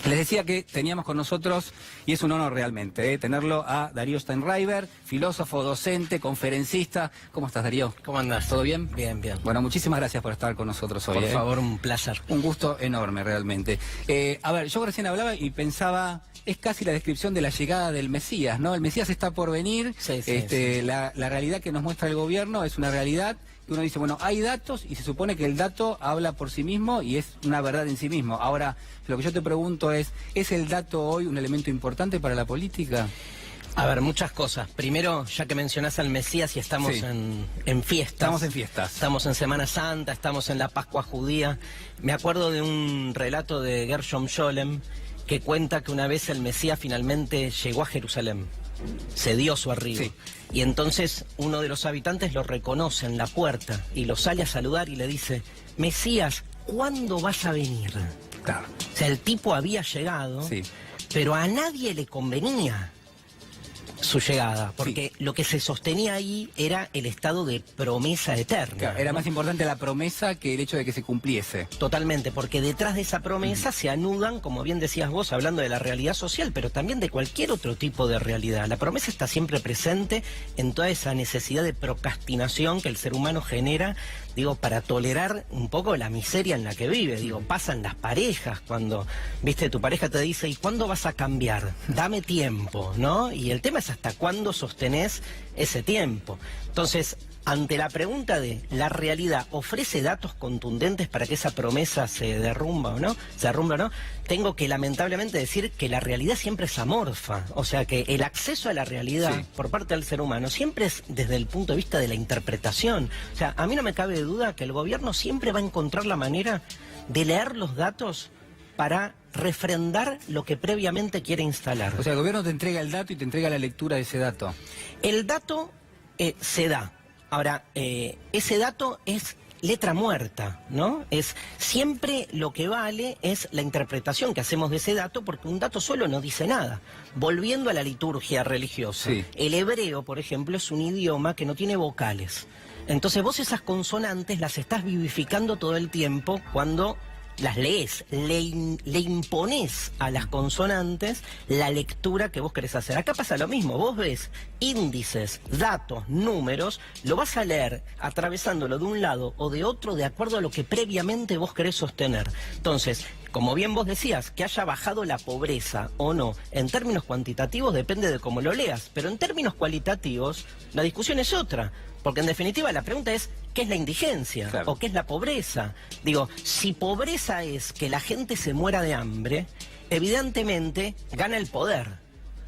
Les decía que teníamos con nosotros, y es un honor realmente, tenerlo a Darío Steinreiber, filósofo, docente, conferencista. ¿Cómo estás, Darío? ¿Cómo andás? ¿Todo bien? Bien, bien. Bueno, muchísimas gracias por estar con nosotros hoy. Por favor, un placer. Un gusto enorme, realmente. A ver, yo recién hablaba y pensaba, es casi la descripción de la llegada del Mesías, ¿no? El Mesías está por venir, Sí, sí. La realidad que nos muestra el gobierno es una realidad que uno dice, bueno, hay datos y se supone que el dato habla por sí mismo y es una verdad en sí mismo. Ahora, lo que yo te pregunto ¿es el dato hoy un elemento importante para la política? A ver, muchas cosas. Primero, ya que mencionás al Mesías y estamos Sí. en fiestas. Estamos en fiestas. Estamos en Semana Santa, estamos en la Pascua judía. Me acuerdo de un relato de Gershom Scholem que cuenta que una vez el Mesías finalmente llegó a Jerusalén. Se dio su arribo. Sí. Y entonces uno de los habitantes lo reconoce en la puerta y lo sale a saludar y le dice, Mesías, ¿cuándo vas a venir? Claro. O sea, el tipo había llegado, Sí. pero a nadie le convenía su llegada, porque Sí. lo que se sostenía ahí era el estado de promesa eterna. Claro, era ¿no? más importante la promesa que el hecho de que se cumpliese. Totalmente, porque detrás de esa promesa se anudan, como bien decías vos, hablando de la realidad social, pero también de cualquier otro tipo de realidad. La promesa está siempre presente en toda esa necesidad de procrastinación que el ser humano genera, digo, para tolerar un poco la miseria en la que vive. Digo, pasan las parejas cuando, viste, tu pareja te dice, ¿y cuándo vas a cambiar? Dame tiempo, ¿no? Y el tema es hasta cuándo sostenés ese tiempo. Entonces, ante la pregunta de ¿la realidad ofrece datos contundentes para que esa promesa se derrumba o no? ¿Se derrumba o no? Tengo que lamentablemente decir que la realidad siempre es amorfa. O sea que el acceso a la realidad Sí. por parte del ser humano siempre es desde el punto de vista de la interpretación. O sea, a mí no me cabe duda que el gobierno siempre va a encontrar la manera de leer los datos para refrendar lo que previamente quiere instalar. O sea, el gobierno te entrega el dato y te entrega la lectura de ese dato. El dato se da. Ahora, ese dato es letra muerta, ¿no? Es siempre lo que vale es la interpretación que hacemos de ese dato, porque un dato solo no dice nada. Volviendo a la liturgia religiosa, Sí. el hebreo, por ejemplo, es un idioma que no tiene vocales. Entonces vos esas consonantes las estás vivificando todo el tiempo cuando las lees, le imponés a las consonantes la lectura que vos querés hacer. Acá pasa lo mismo, vos ves índices, datos, números, lo vas a leer atravesándolo de un lado o de otro de acuerdo a lo que previamente vos querés sostener. Entonces, como bien vos decías, que haya bajado la pobreza o no, en términos cuantitativos depende de cómo lo leas, pero en términos cualitativos la discusión es otra. Porque en definitiva la pregunta es, ¿qué es la indigencia? Claro. ¿O qué es la pobreza? Digo, si pobreza es que la gente se muera de hambre, evidentemente gana el poder.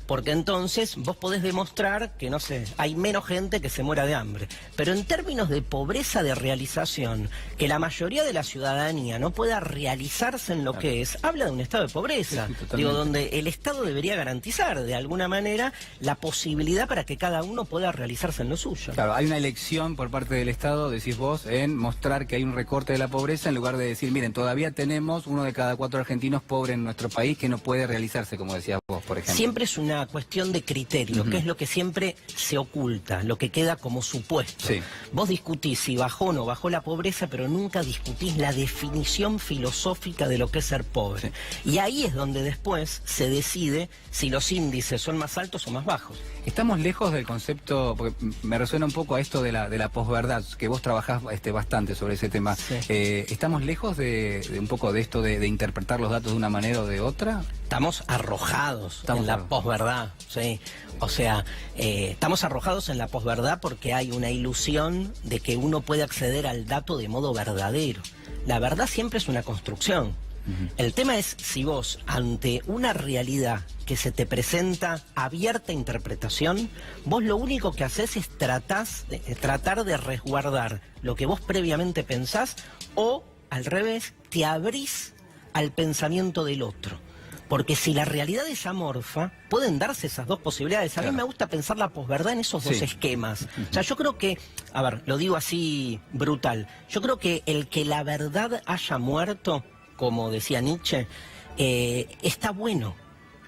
Porque entonces vos podés demostrar que, no sé, hay menos gente que se muera de hambre. Pero en términos de pobreza de realización, que la mayoría de la ciudadanía no pueda realizarse en lo que es, habla de un estado de pobreza. Sí, totalmente. Digo, donde el Estado debería garantizar de alguna manera la posibilidad para que cada uno pueda realizarse en lo suyo. Claro, hay una elección por parte del Estado, decís vos, en mostrar que hay un recorte de la pobreza en lugar de decir, miren, todavía tenemos 1 de cada 4 argentinos pobres en nuestro país que no puede realizarse, como decías vos, por ejemplo. Siempre es una cuestión de criterio, que es lo que siempre se oculta, lo que queda como supuesto. Sí. Vos discutís si bajó o no bajó la pobreza, pero nunca discutís la definición filosófica de lo que es ser pobre. Sí. Y ahí es donde después se decide si los índices son más altos o más bajos. Estamos lejos del concepto, porque me resuena un poco a esto de la posverdad, que vos trabajás bastante sobre ese tema. Sí. ¿Estamos lejos de un poco de esto de interpretar los datos de una manera o de otra? Estamos arrojados en la arrojados. posverdad, sí. O sea, estamos arrojados en la posverdad porque hay una ilusión de que uno puede acceder al dato de modo verdadero. La verdad siempre es una construcción. El tema es si vos, ante una realidad que se te presenta abierta a interpretación, vos lo único que haces es tratar de resguardar lo que vos previamente pensás o, al revés, te abrís al pensamiento del otro. Porque si la realidad es amorfa, pueden darse esas dos posibilidades. A mí Claro. me gusta pensar la posverdad en esos dos Sí. esquemas. O sea, yo creo que, a ver, lo digo así brutal, yo creo que el que la verdad haya muerto, como decía Nietzsche, está bueno.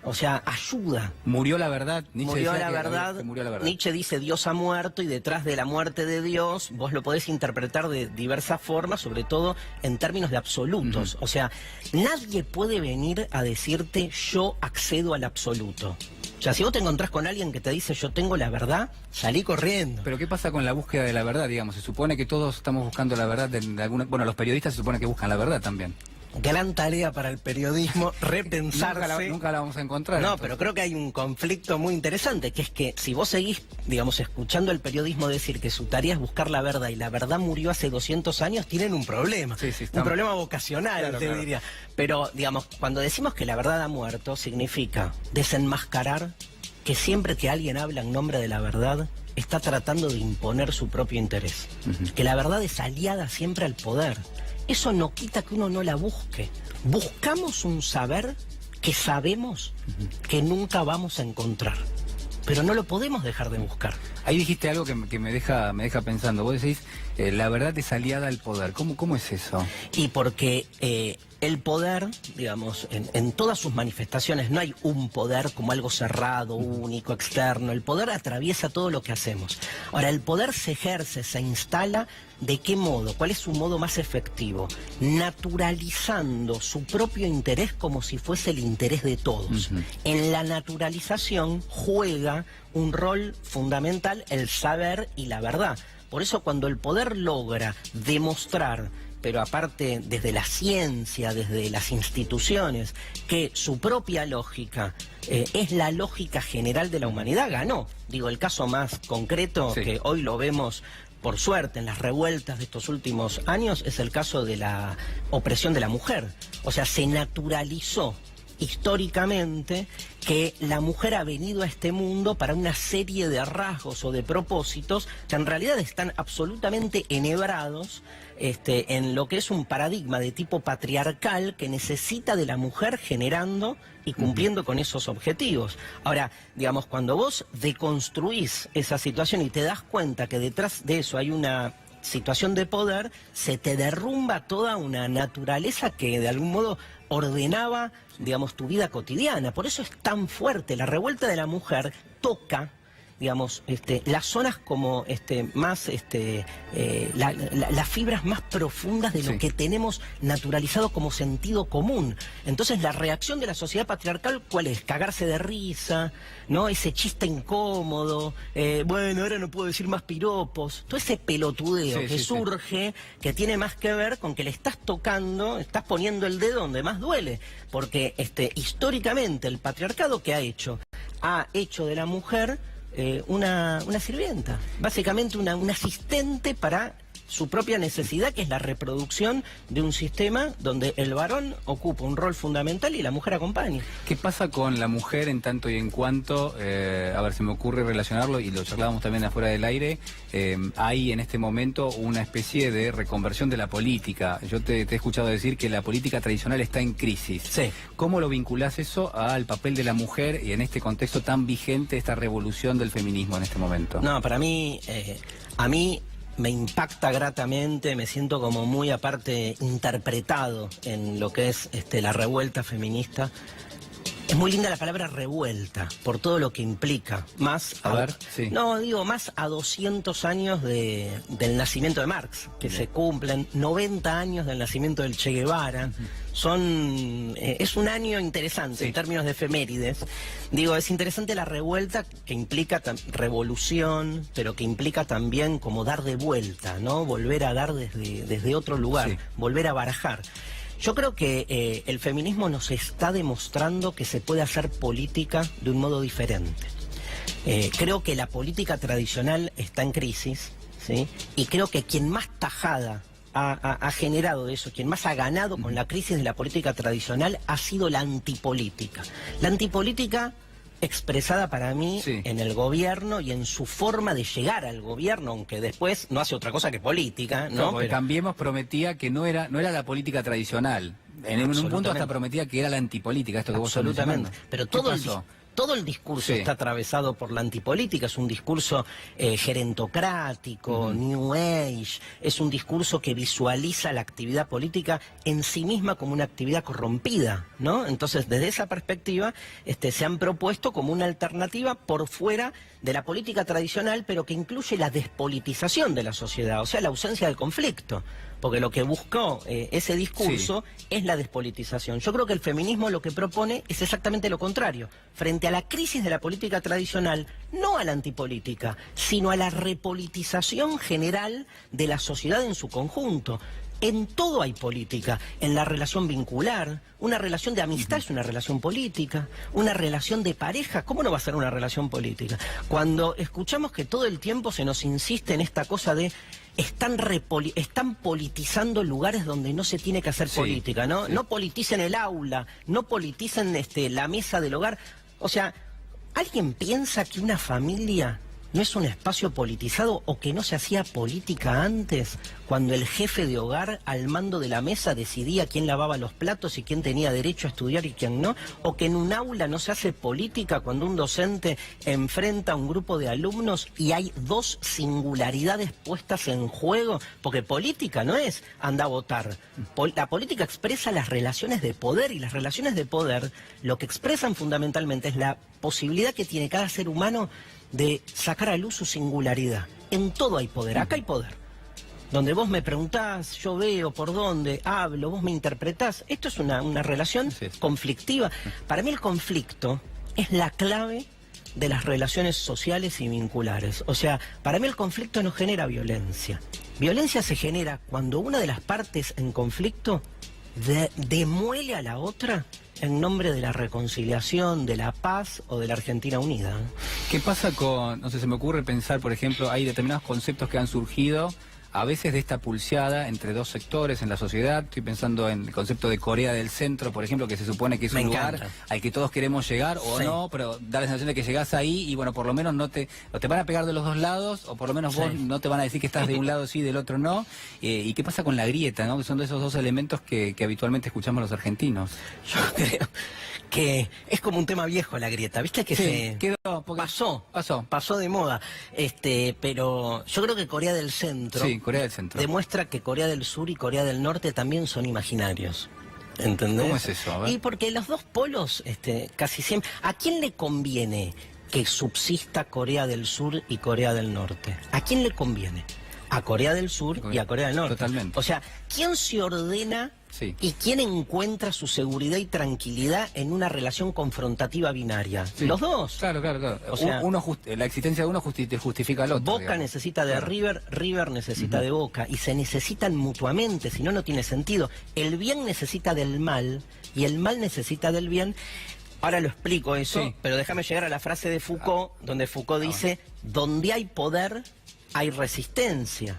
O sea, ayuda. Murió la verdad. Nietzsche Murió decía la que verdad. murió la verdad. Nietzsche dice Dios ha muerto, y detrás de la muerte de Dios vos lo podés interpretar de diversas formas, sobre todo en términos de absolutos. O sea, nadie puede venir a decirte yo accedo al absoluto. O sea, si vos te encontrás con alguien que te dice yo tengo la verdad, salí corriendo. Pero ¿qué pasa con la búsqueda de la verdad, digamos? Se supone que todos estamos buscando la verdad de alguna... Bueno, los periodistas se supone que buscan la verdad también. Gran tarea para el periodismo, repensarse. Nunca la vamos a encontrar. No, entonces. pero creo que hay un conflicto muy interesante, que es que si vos seguís, digamos, escuchando el periodismo decir que su tarea es buscar la verdad, y la verdad murió hace 200 años, tienen un problema. Sí, un problema vocacional, claro, te diría. Pero, digamos, cuando decimos que la verdad ha muerto, significa desenmascarar que siempre que alguien habla en nombre de la verdad, está tratando de imponer su propio interés. Que la verdad es aliada siempre al poder. Eso no quita que uno no la busque. Buscamos un saber que sabemos que nunca vamos a encontrar. Pero no lo podemos dejar de buscar. Ahí dijiste algo que me deja pensando. Vos decís, la verdad es aliada al poder. ¿Cómo es eso? Y porque el poder, digamos, en todas sus manifestaciones, no hay un poder como algo cerrado, único, externo. El poder atraviesa todo lo que hacemos. Ahora, el poder se ejerce, se instala. ¿De qué modo? ¿Cuál es su modo más efectivo? Naturalizando su propio interés como si fuese el interés de todos. En la naturalización juega un rol fundamental el saber y la verdad. Por eso cuando el poder logra demostrar, pero aparte desde la ciencia, desde las instituciones, que su propia lógica es la lógica general de la humanidad, ganó. Digo, el caso más concreto, sí, que hoy lo vemos por suerte en las revueltas de estos últimos años, es el caso de la opresión de la mujer. O sea, se naturalizó históricamente que la mujer ha venido a este mundo para una serie de rasgos o de propósitos que en realidad están absolutamente enhebrados en lo que es un paradigma de tipo patriarcal que necesita de la mujer generando y cumpliendo con esos objetivos. Ahora, digamos, cuando vos deconstruís esa situación y te das cuenta que detrás de eso hay una situación de poder, se te derrumba toda una naturaleza que de algún modo ordenaba, digamos, tu vida cotidiana. Por eso es tan fuerte. La revuelta de la mujer toca, digamos, las zonas como más, las fibras más profundas de lo que tenemos naturalizado como sentido común. Entonces la reacción de la sociedad patriarcal, ¿cuál es? Cagarse de risa, ¿no? Ese chiste incómodo, bueno, ahora no puedo decir más piropos, todo ese pelotudeo que surge, que tiene más que ver con que le estás tocando, estás poniendo el dedo donde más duele, porque históricamente el patriarcado, ¿qué ha hecho? Ha hecho de la mujer una sirvienta, básicamente una asistente para su propia necesidad, que es la reproducción de un sistema donde el varón ocupa un rol fundamental y la mujer acompaña. ¿Qué pasa con la mujer en tanto y en cuanto, a ver, se me ocurre relacionarlo, y lo charlábamos también afuera del aire, hay en este momento una especie de reconversión de la política? Yo te he escuchado decir que la política tradicional está en crisis. Sí. ¿Cómo lo vinculás eso al papel de la mujer y en este contexto tan vigente, esta revolución del feminismo en este momento? No, para mí, a mí me impacta gratamente, me siento como muy aparte interpretado en lo que es la revuelta feminista. Es muy linda la palabra revuelta, por todo lo que implica. Más más a 200 años del nacimiento de Marx, que se cumplen 90 años del nacimiento del Che Guevara. Es un año interesante en términos de efemérides. Digo, es interesante la revuelta, que implica revolución, pero que implica también como dar de vuelta, ¿no? Volver a dar desde otro lugar, volver a barajar. Yo creo que el feminismo nos está demostrando que se puede hacer política de un modo diferente. Creo que la política tradicional está en crisis, ¿sí? Y creo que quien más tajada ha generado eso, quien más ha ganado con la crisis de la política tradicional ha sido la antipolítica. La antipolítica expresada para mí en el gobierno y en su forma de llegar al gobierno, aunque después no hace otra cosa que política, ¿no? Porque Cambiemos prometía que no era la política tradicional. En un punto hasta prometía que era la antipolítica, esto que vos estás mencionando. Pero todo el discurso está atravesado por la antipolítica, es un discurso gerontocrático, New Age, es un discurso que visualiza la actividad política en sí misma como una actividad corrompida, ¿no? Entonces, desde esa perspectiva, se han propuesto como una alternativa por fuera de la política tradicional, pero que incluye la despolitización de la sociedad, o sea, la ausencia del conflicto, porque lo que buscó ese discurso es la despolitización. Yo creo que el feminismo lo que propone es exactamente lo contrario. Frente a la crisis de la política tradicional, no a la antipolítica, sino a la repolitización general de la sociedad en su conjunto. En todo hay política, en la relación vincular, una relación de amistad es una relación política, una relación de pareja, ¿cómo no va a ser una relación política? Cuando escuchamos que todo el tiempo se nos insiste en esta cosa de están politizando lugares donde no se tiene que hacer política, ¿no? No politicen el aula, no politicen la mesa del hogar. O sea, ¿alguien piensa que una familia no es un espacio politizado o que no se hacía política antes, cuando el jefe de hogar al mando de la mesa decidía quién lavaba los platos y quién tenía derecho a estudiar y quién no? ¿O que en un aula no se hace política cuando un docente enfrenta a un grupo de alumnos y hay dos singularidades puestas en juego? Porque política no es anda a votar. La política expresa las relaciones de poder, y las relaciones de poder lo que expresan fundamentalmente es la posibilidad que tiene cada ser humano de sacar a luz su singularidad. En todo hay poder, acá hay poder. Donde vos me preguntás, yo veo por dónde, hablo, vos me interpretás. Esto es una relación conflictiva. Para mí el conflicto es la clave de las relaciones sociales y vinculares. O sea, para mí el conflicto no genera violencia. Violencia se genera cuando una de las partes en conflicto demuele a la otra en nombre de la reconciliación, de la paz o de la Argentina unida. ¿Qué pasa con, no sé, se me ocurre pensar, por ejemplo, hay determinados conceptos que han surgido a veces de esta pulseada entre dos sectores en la sociedad? Estoy pensando en el concepto de Corea del Centro, por ejemplo, que se supone que es un lugar al que todos queremos llegar o no, pero da la sensación de que llegás ahí y bueno, por lo menos o te van a pegar de los dos lados, o por lo menos vos no te van a decir que estás de un lado sí, del otro no. ¿Y qué pasa con la grieta, no? Que son de esos dos elementos que habitualmente escuchamos los argentinos. Yo creo que es como un tema viejo la grieta, ¿viste? Que quedó, pasó de moda. Pero yo creo que Corea del Centro, Corea del Centro demuestra que Corea del Sur y Corea del Norte también son imaginarios. ¿Entendés? ¿Cómo es eso? A ver. Y porque los dos polos, casi siempre... ¿A quién le conviene que subsista Corea del Sur y Corea del Norte? ¿A quién le conviene? A Corea del Sur y a Corea del Norte. Totalmente. O sea, ¿quién se ordena y quién encuentra su seguridad y tranquilidad en una relación confrontativa binaria? Los dos. Claro. O sea, la existencia de uno justifica al otro. Boca necesita de River, River necesita de Boca, y se necesitan mutuamente, si no, no tiene sentido. El bien necesita del mal y el mal necesita del bien. Ahora lo explico eso, pero déjame llegar a la frase de Foucault, donde Foucault dice, donde hay poder, hay resistencia.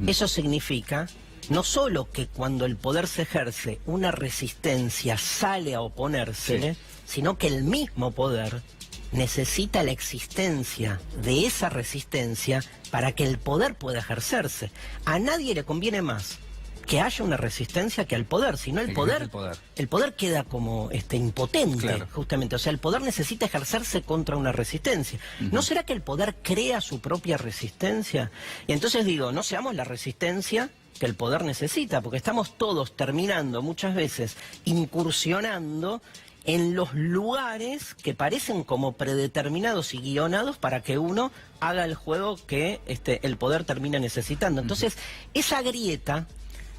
Eso significa no solo que cuando el poder se ejerce, una resistencia sale a oponerse, sino que el mismo poder necesita la existencia de esa resistencia para que el poder pueda ejercerse. A nadie le conviene más que haya una resistencia que al poder, sino el poder queda como impotente, justamente. O sea, el poder necesita ejercerse contra una resistencia. ¿No será que el poder crea su propia resistencia? Y entonces digo, no seamos la resistencia que el poder necesita, porque estamos todos terminando muchas veces incursionando en los lugares que parecen como predeterminados y guionados para que uno haga el juego que el poder termina necesitando. Entonces, esa grieta,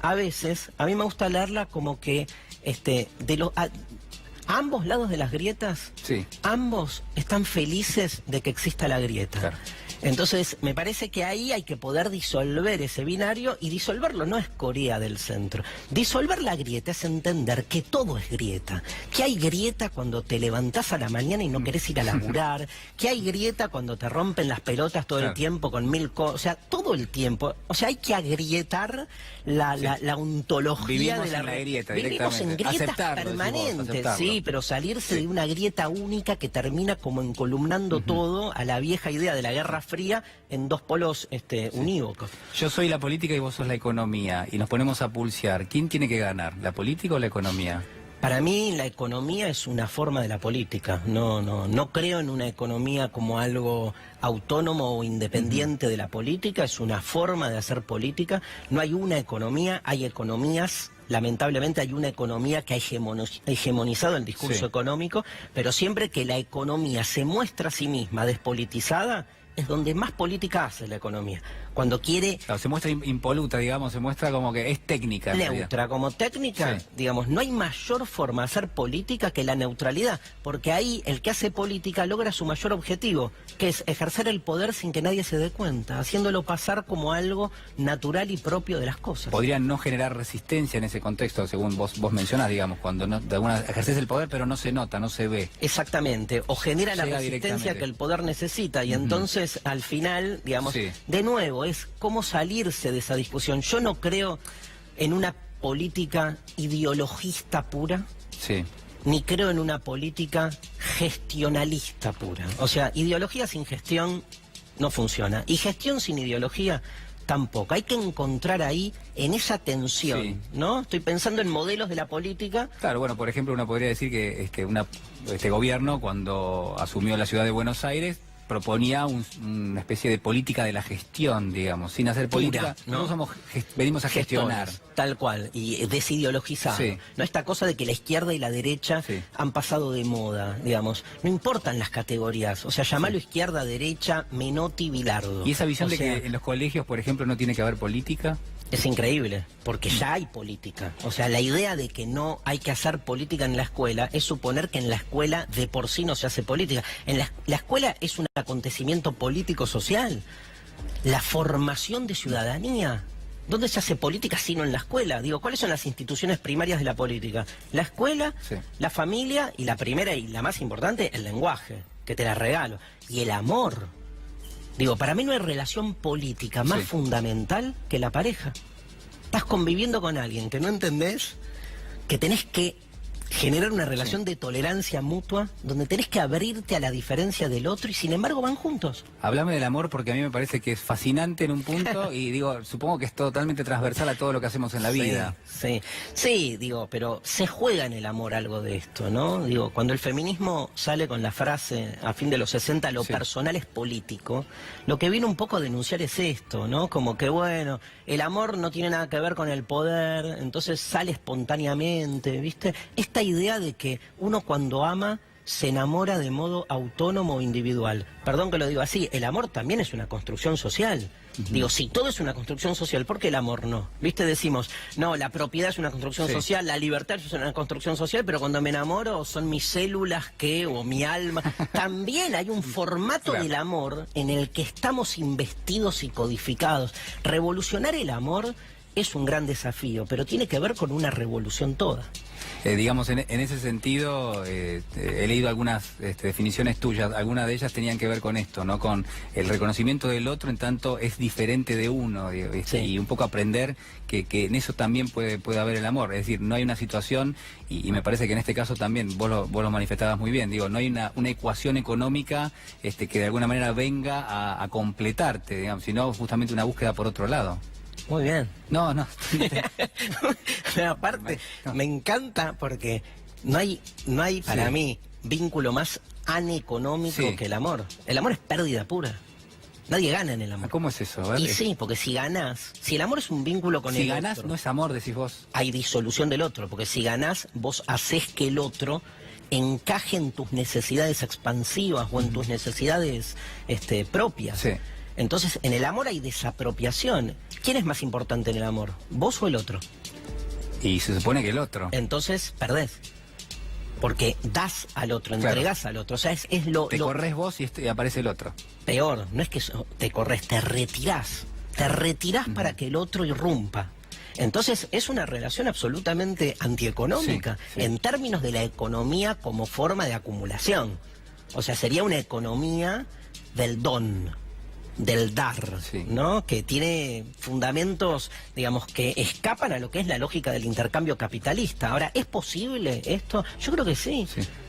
a veces, a mí me gusta leerla como que a ambos lados de las grietas, ambos están felices de que exista la grieta. Claro. Entonces, me parece que ahí hay que poder disolver ese binario, y disolverlo no es Corea del Centro. Disolver la grieta es entender que todo es grieta. Que hay grieta cuando te levantás a la mañana y no querés ir a laburar. Que hay grieta cuando te rompen las pelotas todo el tiempo con mil cosas. O sea, todo el tiempo. O sea, hay que agrietar la ontología de la grieta. Vivimos en grietas permanentes, pero salirse de una grieta única que termina como encolumnando todo a la vieja idea de la Guerra Fría en dos polos unívocos. Yo soy la política y vos sos la economía, y nos ponemos a pulsear. ¿Quién tiene que ganar, la política o la economía? Para mí la economía es una forma de la política. No creo en una economía como algo autónomo o independiente de la política. Es una forma de hacer política. No hay una economía, hay economías. Lamentablemente hay una economía que ha hegemonizado el discurso económico, pero siempre que la economía se muestra a sí misma despolitizada, es donde más política hace la economía. Cuando quiere... Claro, se muestra impoluta, digamos, se muestra como que es técnica. Neutra, como técnica, digamos, no hay mayor forma de hacer política que la neutralidad, porque ahí el que hace política logra su mayor objetivo, que es ejercer el poder sin que nadie se dé cuenta, haciéndolo pasar como algo natural y propio de las cosas. Podrían no generar resistencia en ese contexto, según vos mencionás, digamos, cuando no, de alguna ejerces el poder, pero no se nota, no se ve. Exactamente, o genera la resistencia que el poder necesita, y entonces al final, digamos, de nuevo, es cómo salirse de esa discusión. Yo no creo en una política ideologista pura, ni creo en una política gestionalista pura. O sea, ideología sin gestión no funciona, y gestión sin ideología tampoco. Hay que encontrar ahí, en esa tensión, ¿no? Estoy pensando en modelos de la política. Claro, bueno, por ejemplo, uno podría decir que este gobierno, cuando asumió la ciudad de Buenos Aires, proponía una especie de política de la gestión, digamos, sin hacer política. Nosotros venimos a gestionar. Tal cual, y desideologizado. No esta cosa de que la izquierda y la derecha han pasado de moda, digamos. No importan las categorías, o sea, llamarlo izquierda, derecha, Menotti, Bilardo. ¿Y esa visión de que en los colegios, por ejemplo, no tiene que haber política? Es increíble, porque ya hay política. O sea, la idea de que no hay que hacer política en la escuela es suponer que en la escuela de por sí no se hace política. La escuela es un acontecimiento político-social. La formación de ciudadanía. ¿Dónde se hace política sino en la escuela? Digo, ¿cuáles son las instituciones primarias de la política? La escuela, la familia y la primera y la más importante, el lenguaje, que te la regalo. Y el amor. Digo, para mí no hay relación política más fundamental que la pareja. Estás conviviendo con alguien que no entendés, que tenés que generar una relación de tolerancia mutua, donde tenés que abrirte a la diferencia del otro y sin embargo van juntos. Háblame del amor porque a mí me parece que es fascinante en un punto y digo, supongo que es totalmente transversal a todo lo que hacemos en la vida. Sí, digo, pero se juega en el amor algo de esto, ¿no? Digo, cuando el feminismo sale con la frase a fin de los 60, lo personal es político, lo que viene un poco a denunciar es esto, ¿no? Como que bueno, el amor no tiene nada que ver con el poder, entonces sale espontáneamente, ¿viste? Esta idea de que uno cuando ama se enamora de modo autónomo o individual. Perdón que lo digo así, el amor también es una construcción social. Digo, si todo es una construcción social, ¿por qué el amor no? ¿Viste? Decimos, no, la propiedad es una construcción social, la libertad es una construcción social, pero cuando me enamoro son mis células o mi alma. También hay un formato del amor en el que estamos investidos y codificados. Revolucionar el amor es un gran desafío, pero tiene que ver con una revolución toda. Digamos, en ese sentido, he leído algunas definiciones tuyas, algunas de ellas tenían que ver con esto, ¿no? Con el reconocimiento del otro en tanto es diferente de uno, y un poco aprender que en eso también puede haber el amor, es decir, no hay una situación, y me parece que en este caso también, vos lo manifestabas muy bien, digo, no hay una ecuación económica que de alguna manera venga a completarte, digamos, sino justamente una búsqueda por otro lado. Muy bien. No. Pero aparte, me encanta porque no hay para mí vínculo más aneconómico que el amor. El amor es pérdida pura. Nadie gana en el amor. ¿Cómo es eso? Y sí, porque si ganás, si el amor es un vínculo con el otro... Si ganás no es amor, decís vos. Hay disolución del otro, porque si ganás, vos hacés que el otro encaje en tus necesidades expansivas o en tus necesidades propias. Entonces, en el amor hay desapropiación. ¿Quién es más importante en el amor? ¿Vos o el otro? Y se supone que el otro. Entonces, perdés. Porque das al otro, entregás al otro. O sea, es lo... Te corres vos y aparece el otro. Peor, no es que te corres, te retirás. Te retirás para que el otro irrumpa. Entonces, es una relación absolutamente antieconómica en términos de la economía como forma de acumulación. O sea, sería una economía del don, del dar, ¿no? Que tiene fundamentos, digamos, que escapan a lo que es la lógica del intercambio capitalista. Ahora, ¿es posible esto? Yo creo que sí.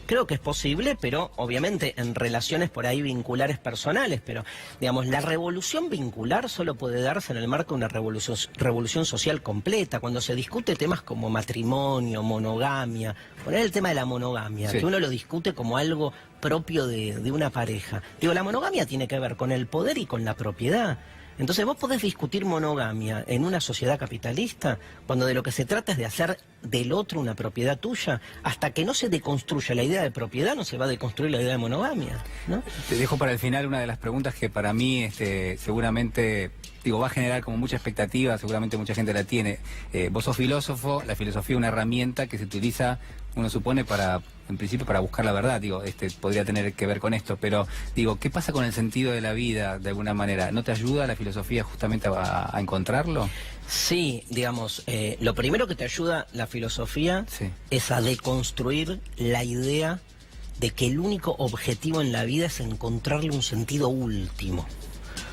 Creo que es posible, pero obviamente en relaciones por ahí vinculares personales, pero digamos, la revolución vincular solo puede darse en el marco de una revolución social completa, cuando se discute temas como matrimonio, monogamia, poner el tema de la monogamia, sí, que uno lo discute como algo propio de una pareja. Digo, la monogamia tiene que ver con el poder y con la propiedad. Entonces vos podés discutir monogamia en una sociedad capitalista cuando de lo que se trata es de hacer del otro una propiedad tuya. Hasta que no se deconstruya la idea de propiedad no se va a deconstruir la idea de monogamia, ¿no? Te dejo para el final una de las preguntas que para mí seguramente va a generar como mucha expectativa, seguramente mucha gente la tiene. Vos sos filósofo, la filosofía es una herramienta que se utiliza, uno supone, en principio para buscar la verdad, podría tener que ver con esto, pero ¿qué pasa con el sentido de la vida de alguna manera? ¿No te ayuda la filosofía justamente a encontrarlo? Sí, digamos, lo primero que te ayuda la filosofía es a deconstruir la idea de que el único objetivo en la vida es encontrarle un sentido último.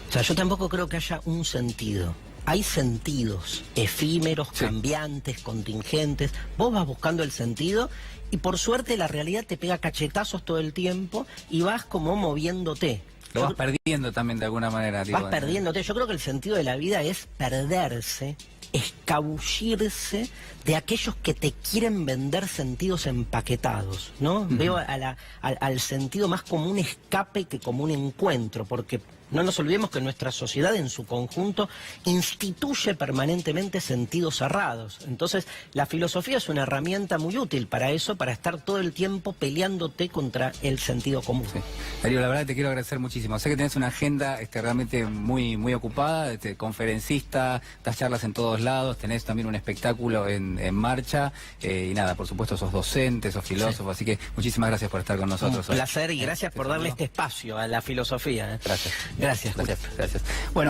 O sea, yo tampoco creo que haya un sentido. Hay sentidos efímeros, cambiantes, contingentes. Vos vas buscando el sentido y por suerte la realidad te pega cachetazos todo el tiempo y vas como moviéndote. Lo vas perdiendo también de alguna manera. Vas perdiéndote. Yo creo que el sentido de la vida es perderse, escabullirse de aquellos que te quieren vender sentidos empaquetados, ¿no? Veo al sentido más como un escape que como un encuentro, porque no nos olvidemos que nuestra sociedad en su conjunto instituye permanentemente sentidos cerrados. Entonces, la filosofía es una herramienta muy útil para eso, para estar todo el tiempo peleándote contra el sentido común. Sí. Darío, la verdad te quiero agradecer muchísimo. Sé que tenés una agenda realmente muy, muy ocupada, conferencista, das charlas en todos lados, tenés también un espectáculo en marcha, y nada, por supuesto sos docente, sos filósofo, así que muchísimas gracias por estar con nosotros. Un placer y gracias por darle este espacio a la filosofía. Gracias. Gracias. Bueno.